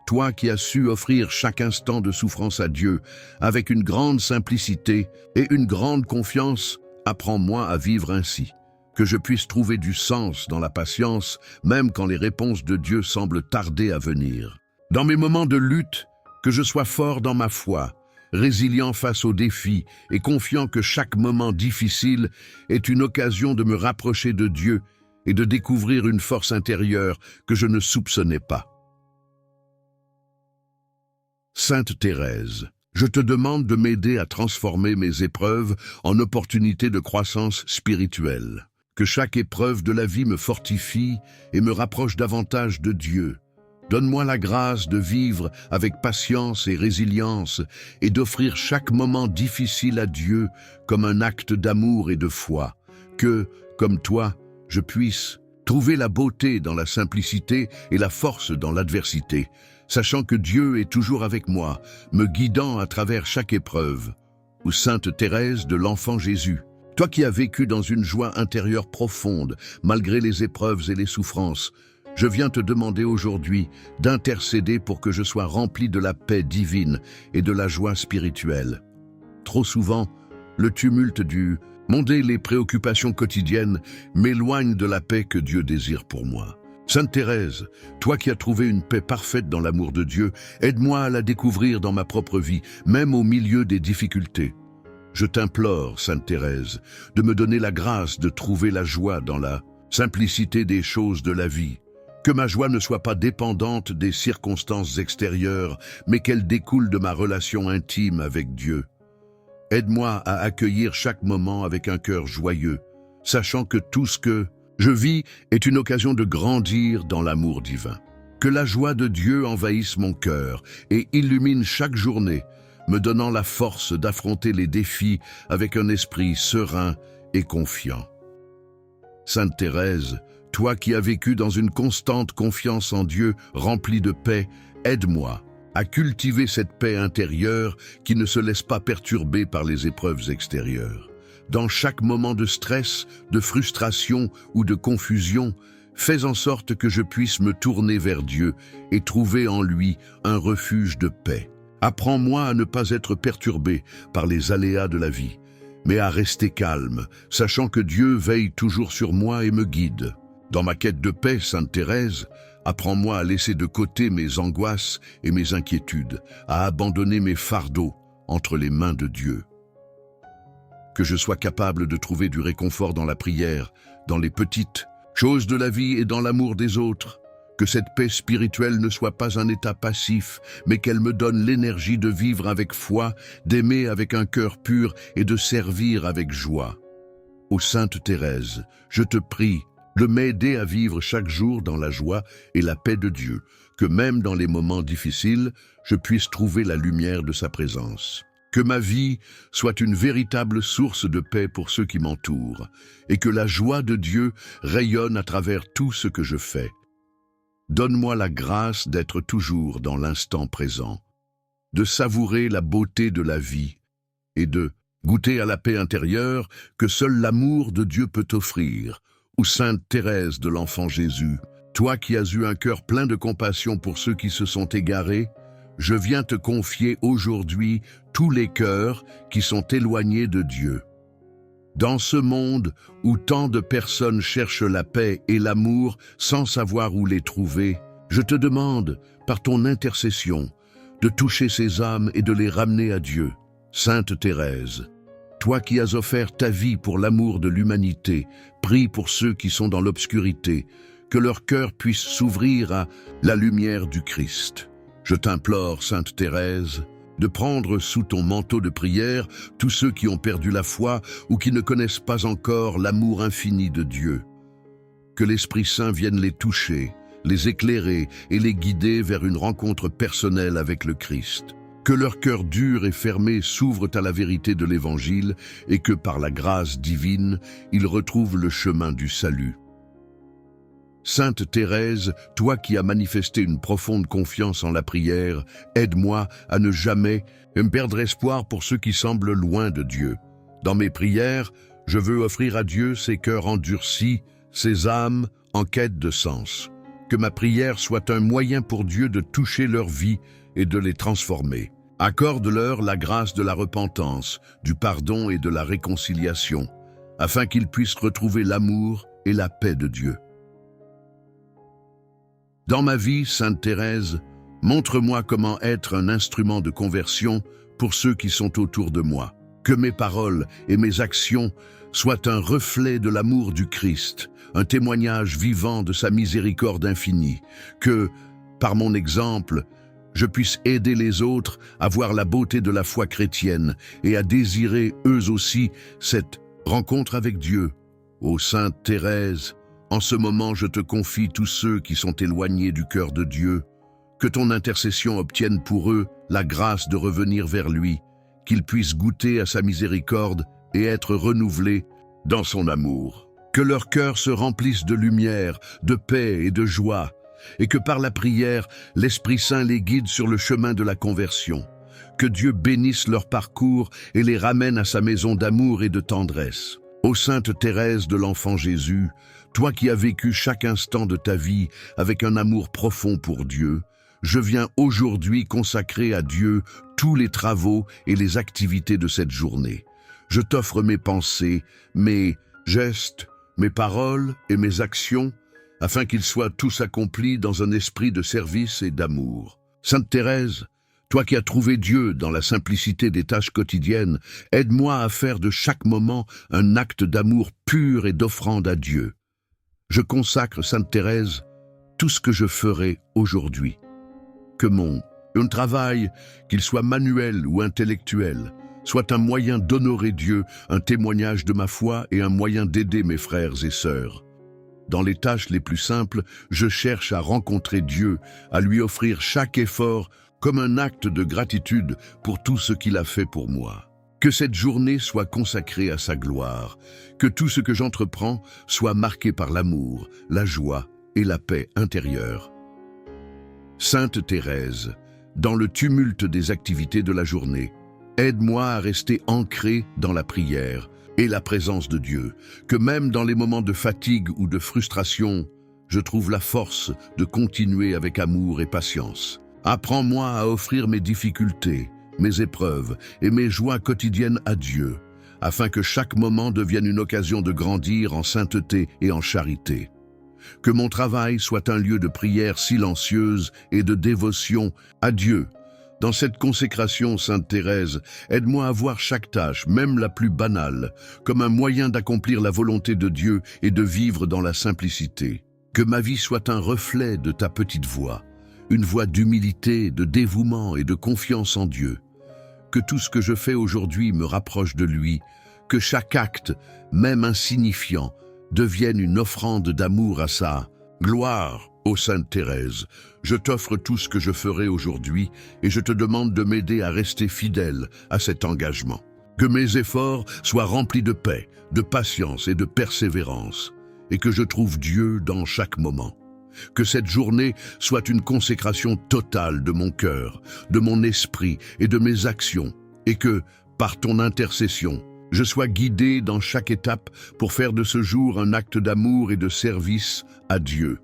toi qui as su offrir chaque instant de souffrance à Dieu avec une grande simplicité et une grande confiance, apprends-moi à vivre ainsi. Que je puisse trouver du sens dans la patience, même quand les réponses de Dieu semblent tarder à venir. Dans mes moments de lutte, que je sois fort dans ma foi, résilient face aux défis et confiant que chaque moment difficile est une occasion de me rapprocher de Dieu et de découvrir une force intérieure que je ne soupçonnais pas. Sainte Thérèse, je te demande de m'aider à transformer mes épreuves en opportunités de croissance spirituelle. Que chaque épreuve de la vie me fortifie et me rapproche davantage de Dieu. Donne-moi la grâce de vivre avec patience et résilience et d'offrir chaque moment difficile à Dieu comme un acte d'amour et de foi. Que, comme toi, je puisse trouver la beauté dans la simplicité et la force dans l'adversité, sachant que Dieu est toujours avec moi, me guidant à travers chaque épreuve. Ou Sainte Thérèse de l'Enfant Jésus, toi qui as vécu dans une joie intérieure profonde, malgré les épreuves et les souffrances, je viens te demander aujourd'hui d'intercéder pour que je sois rempli de la paix divine et de la joie spirituelle. Trop souvent, le tumulte du monde et les préoccupations quotidiennes m'éloignent de la paix que Dieu désire pour moi. Sainte Thérèse, toi qui as trouvé une paix parfaite dans l'amour de Dieu, aide-moi à la découvrir dans ma propre vie, même au milieu des difficultés. Je t'implore, Sainte Thérèse, de me donner la grâce de trouver la joie dans la simplicité des choses de la vie. Que ma joie ne soit pas dépendante des circonstances extérieures, mais qu'elle découle de ma relation intime avec Dieu. Aide-moi à accueillir chaque moment avec un cœur joyeux, sachant que tout ce que je vis est une occasion de grandir dans l'amour divin. Que la joie de Dieu envahisse mon cœur et illumine chaque journée, me donnant la force d'affronter les défis avec un esprit serein et confiant. Sainte Thérèse, toi qui as vécu dans une constante confiance en Dieu remplie de paix, aide-moi à cultiver cette paix intérieure qui ne se laisse pas perturber par les épreuves extérieures. Dans chaque moment de stress, de frustration ou de confusion, fais en sorte que je puisse me tourner vers Dieu et trouver en lui un refuge de paix. Apprends-moi à ne pas être perturbé par les aléas de la vie, mais à rester calme, sachant que Dieu veille toujours sur moi et me guide. Dans ma quête de paix, Sainte Thérèse, apprends-moi à laisser de côté mes angoisses et mes inquiétudes, à abandonner mes fardeaux entre les mains de Dieu. Que je sois capable de trouver du réconfort dans la prière, dans les petites choses de la vie et dans l'amour des autres. Que cette paix spirituelle ne soit pas un état passif, mais qu'elle me donne l'énergie de vivre avec foi, d'aimer avec un cœur pur et de servir avec joie. Ô Sainte Thérèse, je te prie de m'aider à vivre chaque jour dans la joie et la paix de Dieu, que même dans les moments difficiles, je puisse trouver la lumière de sa présence. Que ma vie soit une véritable source de paix pour ceux qui m'entourent, et que la joie de Dieu rayonne à travers tout ce que je fais. donne-moi la grâce d'être toujours dans l'instant présent, de savourer la beauté de la vie et de goûter à la paix intérieure que seul l'amour de Dieu peut offrir. Ou Sainte Thérèse de l'Enfant Jésus, toi qui as eu un cœur plein de compassion pour ceux qui se sont égarés, je viens te confier aujourd'hui tous les cœurs qui sont éloignés de Dieu. Dans ce monde où tant de personnes cherchent la paix et l'amour sans savoir où les trouver, je te demande, par ton intercession, de toucher ces âmes et de les ramener à Dieu. Sainte Thérèse, toi qui as offert ta vie pour l'amour de l'humanité, prie pour ceux qui sont dans l'obscurité, que leur cœur puisse s'ouvrir à la lumière du Christ. Je t'implore, Sainte Thérèse, de prendre sous ton manteau de prière tous ceux qui ont perdu la foi ou qui ne connaissent pas encore l'amour infini de Dieu. Que l'Esprit Saint vienne les toucher, les éclairer et les guider vers une rencontre personnelle avec le Christ. Que leur cœur dur et fermé s'ouvre à la vérité de l'Évangile et que par la grâce divine, ils retrouvent le chemin du salut. Sainte Thérèse, toi qui as manifesté une profonde confiance en la prière, aide-moi à ne jamais perdre espoir pour ceux qui semblent loin de Dieu. Dans mes prières, je veux offrir à Dieu ces cœurs endurcis, ces âmes en quête de sens. Que ma prière soit un moyen pour Dieu de toucher leur vie et de les transformer. Accorde-leur la grâce de la repentance, du pardon et de la réconciliation, afin qu'ils puissent retrouver l'amour et la paix de Dieu. Dans ma vie, Sainte Thérèse, montre-moi comment être un instrument de conversion pour ceux qui sont autour de moi. Que mes paroles et mes actions soient un reflet de l'amour du Christ, un témoignage vivant de sa miséricorde infinie. Que, par mon exemple, je puisse aider les autres à voir la beauté de la foi chrétienne et à désirer eux aussi cette rencontre avec Dieu. Ô Sainte Thérèse, en ce moment, je te confie tous ceux qui sont éloignés du cœur de Dieu. Que ton intercession obtienne pour eux la grâce de revenir vers lui, qu'ils puissent goûter à sa miséricorde et être renouvelés dans son amour. Que leur cœur se remplisse de lumière, de paix et de joie, et que par la prière, l'Esprit Saint les guide sur le chemin de la conversion. Que Dieu bénisse leur parcours et les ramène à sa maison d'amour et de tendresse. Ô Sainte Thérèse de l'Enfant Jésus, toi qui as vécu chaque instant de ta vie avec un amour profond pour Dieu, je viens aujourd'hui consacrer à Dieu tous les travaux et les activités de cette journée. Je t'offre mes pensées, mes gestes, mes paroles et mes actions, afin qu'ils soient tous accomplis dans un esprit de service et d'amour. Sainte Thérèse, toi qui as trouvé Dieu dans la simplicité des tâches quotidiennes, aide-moi à faire de chaque moment un acte d'amour pur et d'offrande à Dieu. Je consacre, Sainte Thérèse, tout ce que je ferai aujourd'hui. Que mon travail, qu'il soit manuel ou intellectuel, soit un moyen d'honorer Dieu, un témoignage de ma foi et un moyen d'aider mes frères et sœurs. Dans les tâches les plus simples, je cherche à rencontrer Dieu, à lui offrir chaque effort comme un acte de gratitude pour tout ce qu'il a fait pour moi. Que cette journée soit consacrée à sa gloire, que tout ce que j'entreprends soit marqué par l'amour, la joie et la paix intérieure. Sainte Thérèse, dans le tumulte des activités de la journée, aide-moi à rester ancré dans la prière et la présence de Dieu, que même dans les moments de fatigue ou de frustration, je trouve la force de continuer avec amour et patience. Apprends-moi à offrir mes difficultés, mes épreuves et mes joies quotidiennes à Dieu, afin que chaque moment devienne une occasion de grandir en sainteté et en charité. Que mon travail soit un lieu de prière silencieuse et de dévotion à Dieu. Dans cette consécration, Sainte Thérèse, aide-moi à voir chaque tâche, même la plus banale, comme un moyen d'accomplir la volonté de Dieu et de vivre dans la simplicité. Que ma vie soit un reflet de ta petite voix, une voix d'humilité, de dévouement et de confiance en Dieu. Que tout ce que je fais aujourd'hui me rapproche de lui, que chaque acte, même insignifiant, devienne une offrande d'amour à sa gloire. Ô Sainte Thérèse, je t'offre tout ce que je ferai aujourd'hui et je te demande de m'aider à rester fidèle à cet engagement. Que mes efforts soient remplis de paix, de patience et de persévérance, et que je trouve Dieu dans chaque moment. Que cette journée soit une consécration totale de mon cœur, de mon esprit et de mes actions, et que, par ton intercession, je sois guidé dans chaque étape pour faire de ce jour un acte d'amour et de service à Dieu.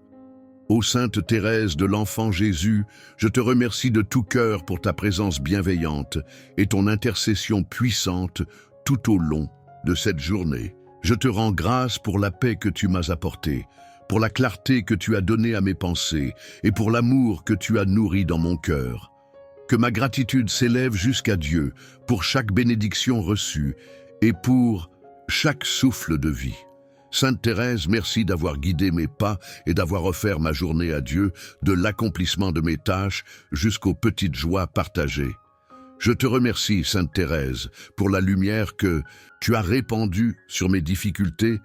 Ô Sainte Thérèse de l'Enfant Jésus, je te remercie de tout cœur pour ta présence bienveillante et ton intercession puissante tout au long de cette journée. Je te rends grâce pour la paix que tu m'as apportée, pour la clarté que tu as donnée à mes pensées et pour l'amour que tu as nourri dans mon cœur. Que ma gratitude s'élève jusqu'à Dieu pour chaque bénédiction reçue et pour chaque souffle de vie. Sainte Thérèse, merci d'avoir guidé mes pas et d'avoir offert ma journée à Dieu, de l'accomplissement de mes tâches jusqu'aux petites joies partagées. Je te remercie, Sainte Thérèse, pour la lumière que tu as répandue sur mes difficultés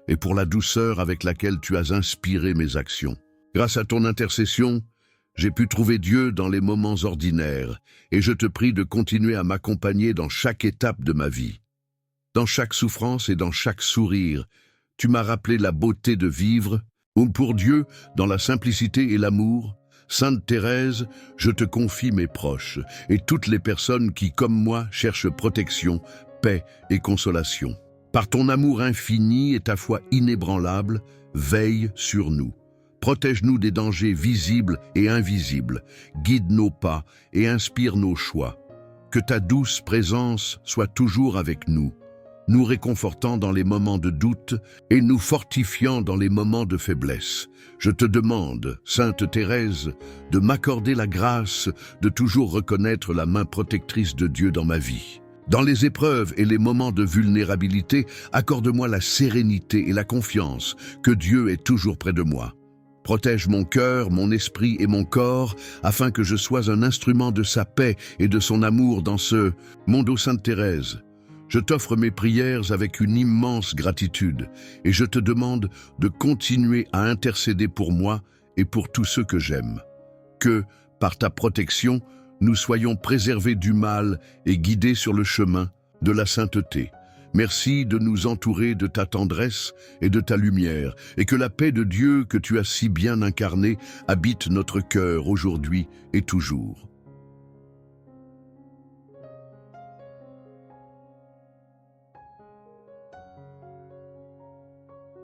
et pour la douceur avec laquelle tu as inspiré mes actions. Grâce à ton intercession, j'ai pu trouver Dieu dans les moments ordinaires et je te prie de continuer à m'accompagner dans chaque étape de ma vie. Dans chaque souffrance et dans chaque sourire, tu m'as rappelé la beauté de vivre, où pour Dieu, dans la simplicité et l'amour. Sainte Thérèse, je te confie mes proches et toutes les personnes qui, comme moi, cherchent protection, paix et consolation. Par ton amour infini et ta foi inébranlable, veille sur nous. Protège-nous des dangers visibles et invisibles, guide nos pas et inspire nos choix. Que ta douce présence soit toujours avec nous, nous réconfortant dans les moments de doute et nous fortifiant dans les moments de faiblesse. Je te demande, Sainte Thérèse, de m'accorder la grâce de toujours reconnaître la main protectrice de Dieu dans ma vie. Dans les épreuves et les moments de vulnérabilité, accorde-moi la sérénité et la confiance que Dieu est toujours près de moi. Protège mon cœur, mon esprit et mon corps, afin que je sois un instrument de sa paix et de son amour dans ce monde. Ô Sainte Thérèse, je t'offre mes prières avec une immense gratitude et je te demande de continuer à intercéder pour moi et pour tous ceux que j'aime. Que, par ta protection, nous soyons préservés du mal et guidés sur le chemin de la sainteté. Merci de nous entourer de ta tendresse et de ta lumière, et que la paix de Dieu que tu as si bien incarnée habite notre cœur aujourd'hui et toujours.